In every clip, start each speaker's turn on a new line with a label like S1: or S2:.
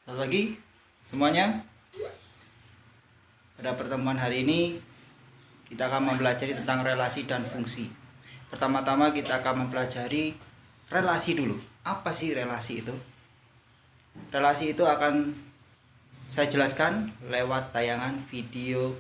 S1: Selamat pagi semuanya. Pada pertemuan hari ini kita akan mempelajari tentang relasi dan fungsi. Pertama-tama kita akan mempelajari relasi dulu. Apa sih relasi itu? Relasi itu akan saya jelaskan lewat tayangan video.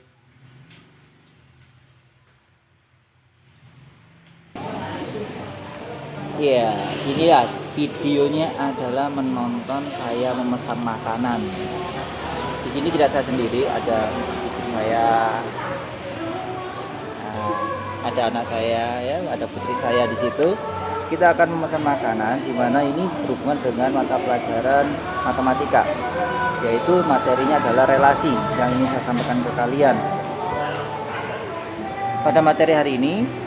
S1: Ya, ini ya videonya adalah menonton saya memesan makanan. Di sini tidak saya sendiri, ada istri saya, ada anak saya, ya, ada putri saya di situ. Kita akan memesan makanan, di mana ini berhubungan dengan mata pelajaran matematika, yaitu materinya adalah relasi yang ini saya sampaikan ke kalian. Pada materi hari ini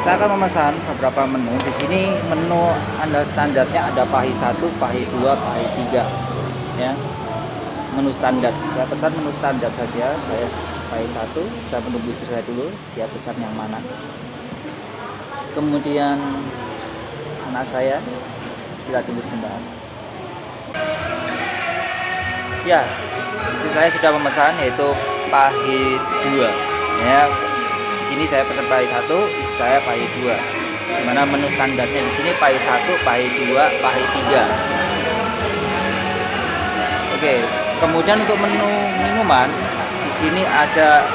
S1: saya akan memesan beberapa menu. Di sini menu Anda standarnya ada pahi 1, pahi 2, pahi 3. Ya. Menu standar. Saya pesan menu standar saja. Saya pahi 1, saya menunggu istri saya dulu, dia pesan yang mana. Kemudian anak saya, kita tunggu sebentar. Ya, istri saya sudah memesan yaitu pahi 2. Ya. Di sini saya pesan pahi 1, istri saya pahi 2. Dimana menu standarnya di sini pahi 1, pahi 2, pahi 3. Oke, kemudian untuk menu minuman di sini ada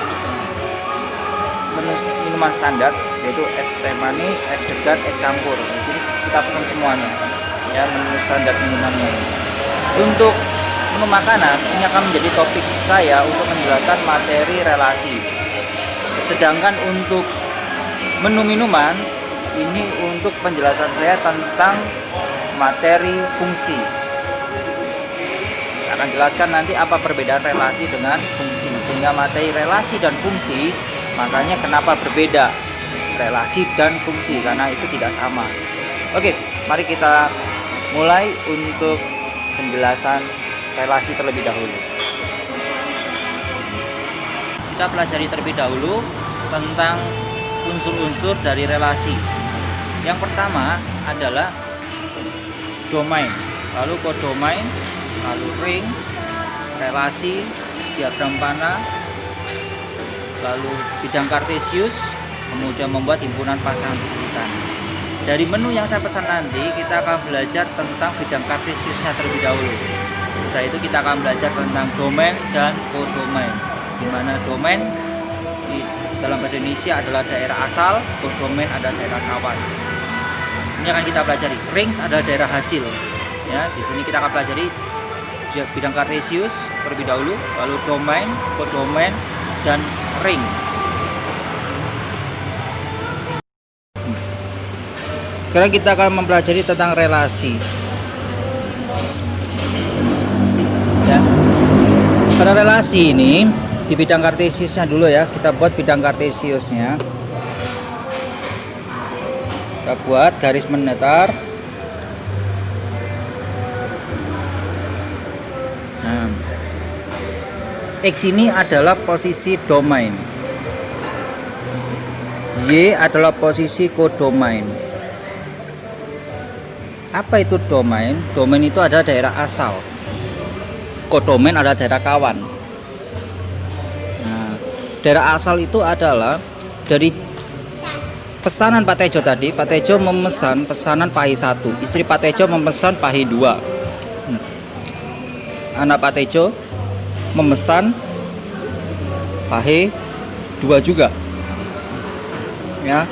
S1: menu minuman standar yaitu es teh manis, es degan, es campur. Di sini kita pesan semuanya. Ya, menu standar minumannya. Untuk menu makanan ini akan menjadi topik saya untuk menjelaskan materi relasi. Sedangkan untuk menu minuman ini untuk penjelasan saya tentang materi fungsi. Saya akan jelaskan nanti apa perbedaan relasi dengan fungsi, sehingga materi relasi dan fungsi, makanya kenapa berbeda relasi dan fungsi, karena itu tidak sama. Oke, mari kita mulai untuk penjelasan relasi terlebih dahulu. Kita pelajari terlebih dahulu tentang unsur-unsur dari relasi. Yang pertama adalah domain, lalu kodomain, lalu rings, relasi, diagram panah, lalu bidang kartesius, kemudian membuat himpunan pasangan. Dari menu yang saya pesan nanti kita akan belajar tentang bidang kartesiusnya terlebih dahulu. Setelah itu kita akan belajar tentang domain dan kodomain, di mana domain dalam bahasa Indonesia adalah daerah asal, kodomain adalah daerah kawan. Ini akan kita pelajari. Rings adalah daerah hasil. Ya, di sini kita akan pelajari bidang kartesius terlebih dahulu, lalu domain, kodomain, dan rings. Sekarang kita akan mempelajari tentang relasi. Ya. Pada relasi ini di bidang kartesiusnya dulu ya, kita buat bidang kartesiusnya. Kita buat garis mendatar. Nah, X ini adalah posisi domain, Y adalah posisi kodomain. Apa itu domain? Domain itu adalah daerah asal, kodomain adalah daerah kawan. Daerah asal itu adalah dari pesanan Pak Tejo tadi. Pak Tejo memesan pesanan pahi 1, istri Pak Tejo memesan pahi 2. Anak Pak Tejo memesan pahi 2 juga. Ya.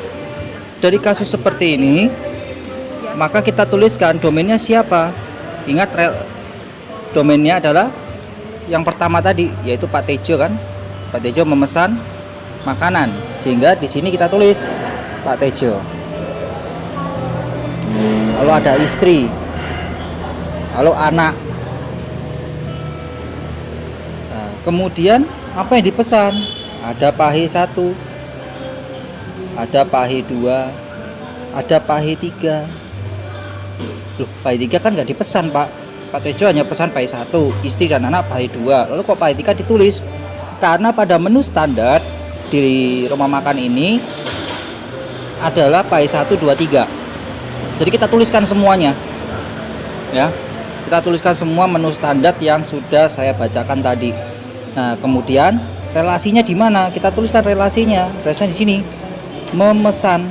S1: Dari kasus seperti ini, maka kita tuliskan domainnya siapa. Ingat domainnya adalah yang pertama tadi, yaitu Pak Tejo kan. Pak Tejo memesan makanan, sehingga di sini kita tulis Pak Tejo. Lalu ada istri, lalu anak. Nah, kemudian apa yang dipesan? Ada pahi 1, ada pahi 2, ada pahi 3. Loh, pahi 3 kan nggak dipesan, Pak. Pak Tejo hanya pesan pahi 1, istri dan anak pahi 2. Lalu kok pahi 3 ditulis? Karena pada menu standar di rumah makan ini adalah pahi 1, 2, 3. Jadi kita tuliskan semuanya. Ya.
S2: Kita tuliskan semua menu standar yang sudah saya bacakan tadi. Nah, kemudian relasinya di mana? Kita tuliskan relasinya. Relasinya di sini. Memesan.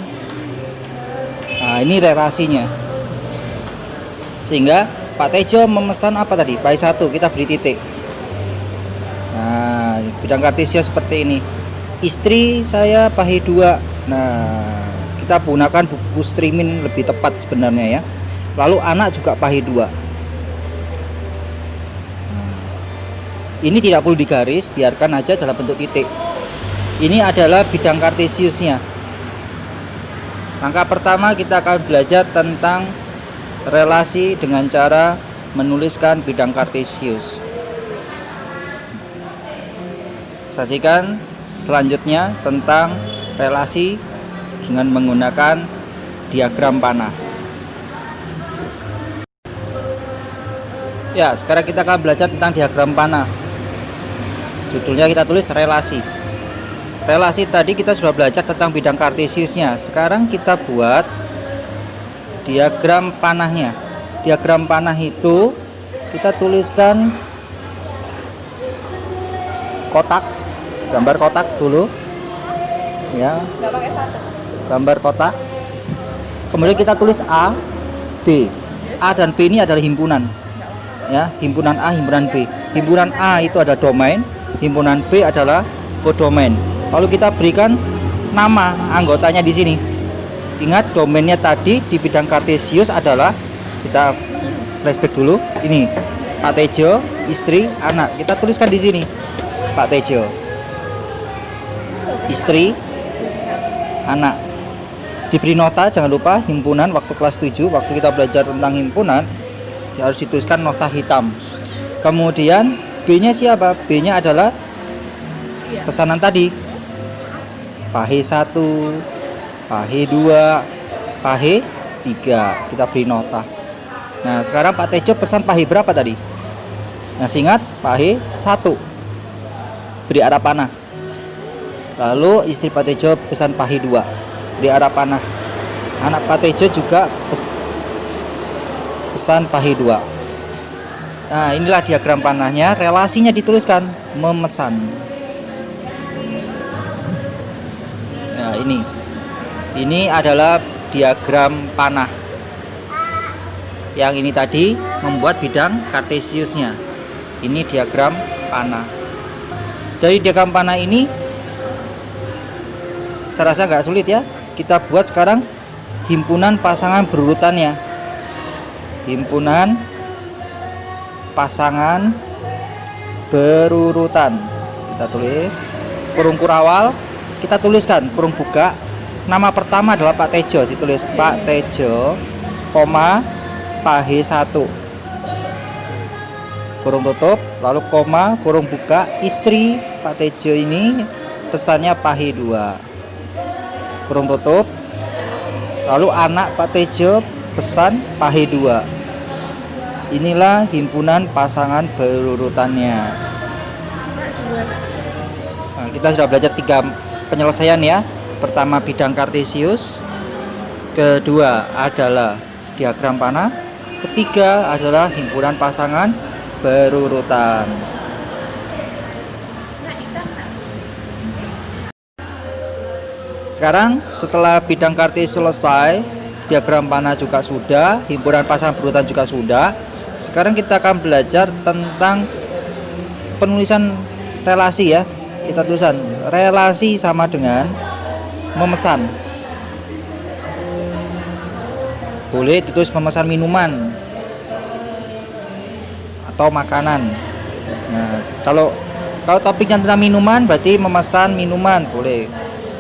S2: Nah, ini relasinya. Sehingga Pak Tejo memesan apa tadi? Pahe 1, kita beri titik. Nah, bidang kartesius seperti ini. Istri saya pahe 2. Nah, kita gunakan buku streaming lebih tepat sebenarnya ya. Lalu anak juga pahe 2. Ini tidak perlu digaris, biarkan aja dalam bentuk titik. Ini adalah bidang kartesiusnya. Langkah pertama kita akan belajar tentang relasi dengan cara menuliskan bidang kartesius. Saksikan selanjutnya tentang relasi dengan menggunakan diagram panah. Ya, sekarang kita akan belajar tentang diagram panah. Judulnya kita tulis relasi. Relasi tadi kita sudah belajar tentang bidang kartesiusnya. Sekarang kita buat diagram panahnya. Diagram panah itu kita tuliskan kotak, gambar kotak dulu. Ya. Gambar kotak. Kemudian kita tulis A, B. A dan B ini adalah himpunan. Ya, himpunan A, himpunan B. Himpunan A itu ada domain, himpunan B adalah kodomain. Lalu kita berikan nama anggotanya di sini. Ingat domainnya tadi di bidang kartesius adalah, kita flashback dulu. Ini Pak Tejo, istri, anak. Kita tuliskan di sini Pak Tejo, istri, anak. Diberi nota, jangan lupa himpunan waktu kelas 7, waktu kita belajar tentang himpunan harus dituliskan nota hitam. Kemudian B-nya siapa? B-nya adalah pesanan tadi. Pahe 1, pahe 2, pahe 3. Kita beri nota. Nah, sekarang Pak Tejo pesan pahe berapa tadi? Nah, ingat pahe 1. Beri arah panah. Lalu istri Pak Tejo pesan pahe 2. Beri arah panah. Anak Pak Tejo juga pesan pahe 2. Nah, inilah diagram panahnya. Relasinya dituliskan memesan. Nah, ini adalah diagram panah. Yang ini tadi membuat bidang kartesiusnya. Ini diagram panah. Dari diagram panah ini saya rasa nggak sulit ya. Kita buat sekarang himpunan pasangan berurutannya. Himpunan pasangan berurutan. Kita tulis kurung kurawal, kita tuliskan kurung buka. Nama pertama adalah Pak Tejo, ditulis Pak Tejo, koma pahe 1. Kurung tutup, lalu koma, kurung buka, istri Pak Tejo ini pesannya pahe 2. Kurung tutup. Lalu anak Pak Tejo pesan pahe 2. Inilah himpunan pasangan berurutannya. Nah, kita sudah belajar 3 penyelesaian ya. Pertama bidang kartesius, kedua adalah diagram panah, ketiga adalah himpunan pasangan berurutan. Sekarang setelah bidang kartesius selesai, diagram panah juga sudah, himpunan pasangan berurutan juga sudah. Sekarang kita akan belajar tentang penulisan relasi ya. Kita tulisan relasi sama dengan memesan. Boleh ditulis memesan minuman atau makanan. Nah, kalau topiknya tentang minuman berarti memesan minuman boleh.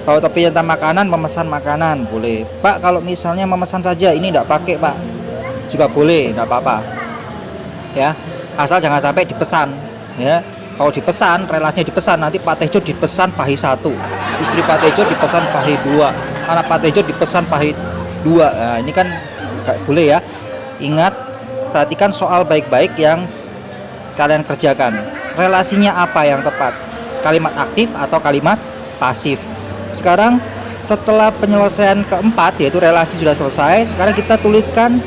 S2: Kalau topiknya tentang makanan, memesan makanan boleh. Pak, kalau misalnya memesan saja ini tidak pakai Pak, juga boleh, tidak apa-apa. Ya, asal jangan sampai dipesan. Ya, kalau dipesan, relasinya dipesan, nanti Pak Tejo dipesan pahe 1, istri Pak Tejo dipesan pahe 2, anak Pak Tejo dipesan pahe 2. Nah, ini kan nggak boleh ya. Ingat, perhatikan soal baik-baik yang kalian kerjakan. Relasinya apa yang tepat? Kalimat aktif atau kalimat pasif? Sekarang setelah penyelesaian keempat, yaitu relasi sudah selesai, sekarang kita tuliskan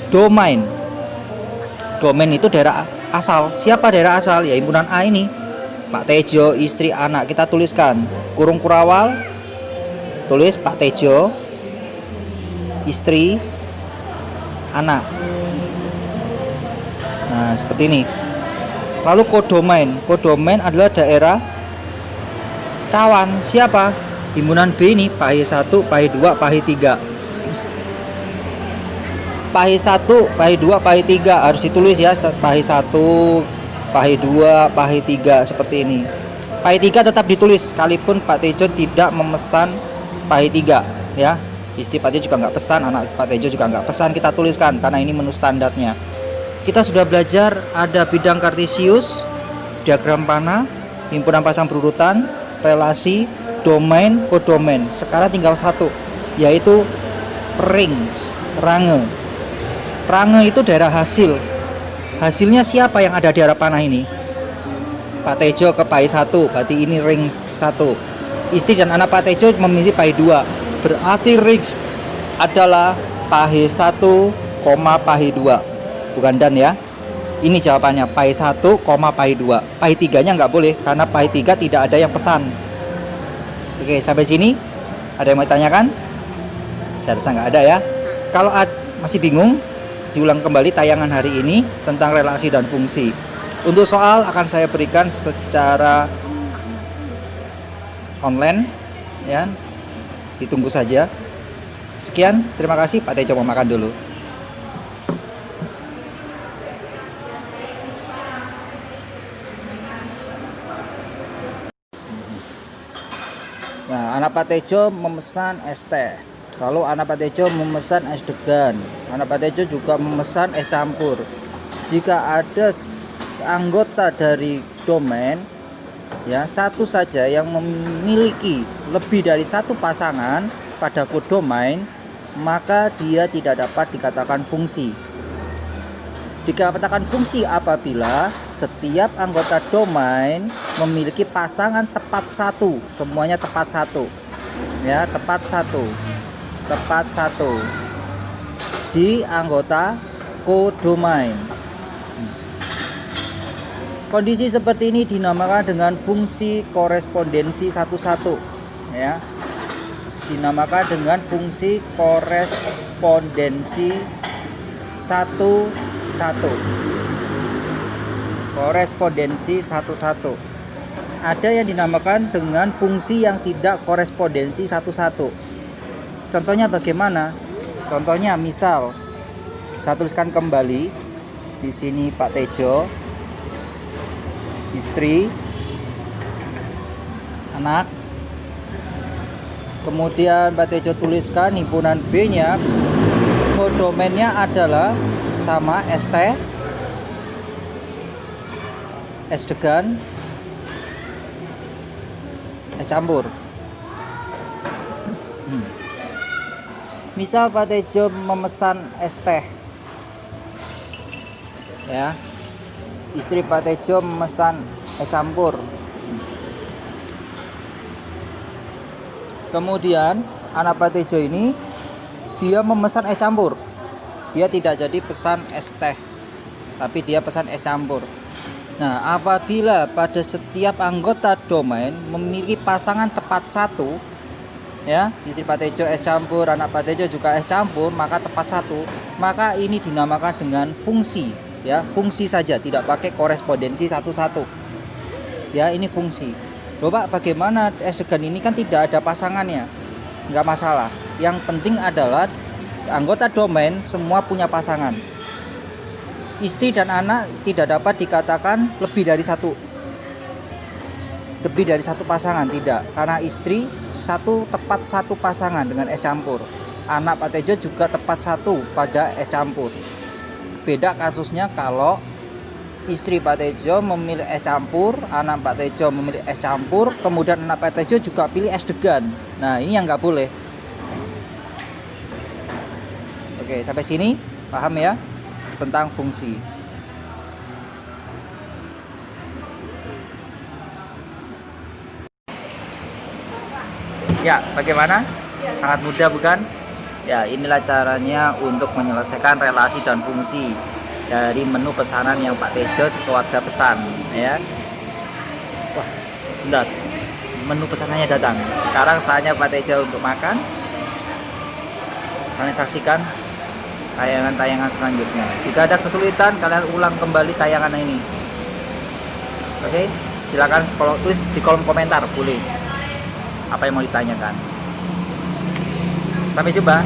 S2: domain. Domain itu daerah asal. Siapa daerah asal? Ya himpunan A ini. Pak Tejo, istri, anak. Kita tuliskan kurung kurawal. Tulis Pak Tejo, istri, anak. Nah, seperti ini. Lalu kodomain. Kodomain adalah daerah kawan. Siapa? Himpunan B ini, PAHI 1, PAHI 2, PAHI 3. PAHI 1, PAHI 2, PAHI 3 harus ditulis ya. PAHI 1, PAHI 2, PAHI 3 seperti ini. PAHI 3 tetap ditulis sekalipun Pak Tejo tidak memesan PAHI 3 ya. Istri Pak Tejo juga nggak pesan, anak Pak Tejo juga nggak pesan, kita tuliskan karena ini menu standarnya. Kita sudah belajar ada bidang kartesius, diagram panah, himpunan pasang berurutan, relasi, domain, kodomain. Sekarang tinggal satu, yaitu rings, range. Range itu daerah hasil. Hasilnya siapa yang ada di daerah panah ini? Pak Tejo ke PAHI 1, berarti ini ring 1. Istri dan anak Pak Tejo memilih PAHI 2. Berarti rings adalah PAHI 1, PAHI 2. Bukan dan ya. Ini jawabannya PAHI 1, PAHI 2. PAHI 3-nya nggak boleh karena PAHI 3 tidak ada yang pesan. Oke, sampai sini ada yang mau ditanyakan? Saya rasa nggak ada ya. Kalau masih bingung, diulang kembali tayangan hari ini tentang relasi dan fungsi. Untuk soal akan saya berikan secara online ya. Ditunggu saja. Sekian, terima kasih. Pak Tejo mau makan dulu. Nah, anak Pak Tejo memesan es teh. Kalau anak Pak Tejo memesan es degan, anak Pak Tejo juga memesan es campur. Jika ada anggota dari domain, ya satu saja yang memiliki lebih dari satu pasangan pada kodomain, maka dia tidak dapat dikatakan fungsi. Dikatakan fungsi apabila setiap anggota domain memiliki pasangan tepat satu, semuanya tepat satu, ya tepat satu di anggota kodomain. Kondisi seperti ini dinamakan dengan fungsi korespondensi satu-satu, ya. Dinamakan dengan fungsi korespondensi satu-satu. Korespondensi satu-satu. Ada yang dinamakan dengan fungsi yang tidak korespondensi satu-satu. Contohnya bagaimana? Contohnya misal saya tuliskan kembali di sini Pak Tejo, istri, anak. Kemudian Pak Tejo tuliskan himpunan B-nya, kodomainnya adalah sama es teh, es degan, es campur. Misal Pak Tejo memesan es teh, ya. Istri Pak Tejo memesan es campur. Kemudian anak Pak Tejo ini dia memesan es campur. Dia tidak jadi pesan es teh, tapi dia pesan es campur. Nah, apabila pada setiap anggota domain memiliki pasangan tepat satu, ya, istri Pak Tejo es campur, anak Pak Tejo juga es campur, maka tepat satu, maka ini dinamakan dengan fungsi, ya, fungsi saja, tidak pakai korespondensi satu-satu, ya, ini fungsi. Loh Pak, bagaimana es degan ini kan tidak ada pasangannya? Nggak masalah, yang penting adalah anggota domain semua punya pasangan. Istri dan anak tidak dapat dikatakan lebih dari satu pasangan, tidak, karena istri tepat satu pasangan dengan es campur, anak Pak Tejo juga tepat satu pada es campur. Beda kasusnya kalau istri Pak Tejo memilih es campur, anak Pak Tejo memilih es campur, kemudian anak Pak Tejo juga pilih es degan. Nah, ini yang nggak boleh. Oke, sampai sini paham ya tentang fungsi. Ya, bagaimana? Sangat mudah bukan? Ya, inilah caranya untuk menyelesaikan relasi dan fungsi dari menu pesanan yang Pak Tejo sekeluarga pesan, ya. Wah, bentar. Menu pesanannya datang. Sekarang saatnya Pak Tejo untuk makan. Kalian saksikan tayangan-tayangan selanjutnya. Jika ada kesulitan, kalian ulang kembali tayangan ini. Oke, silakan kalau tulis di kolom komentar, boleh. Apa yang mau ditanyakan. Sampai jumpa.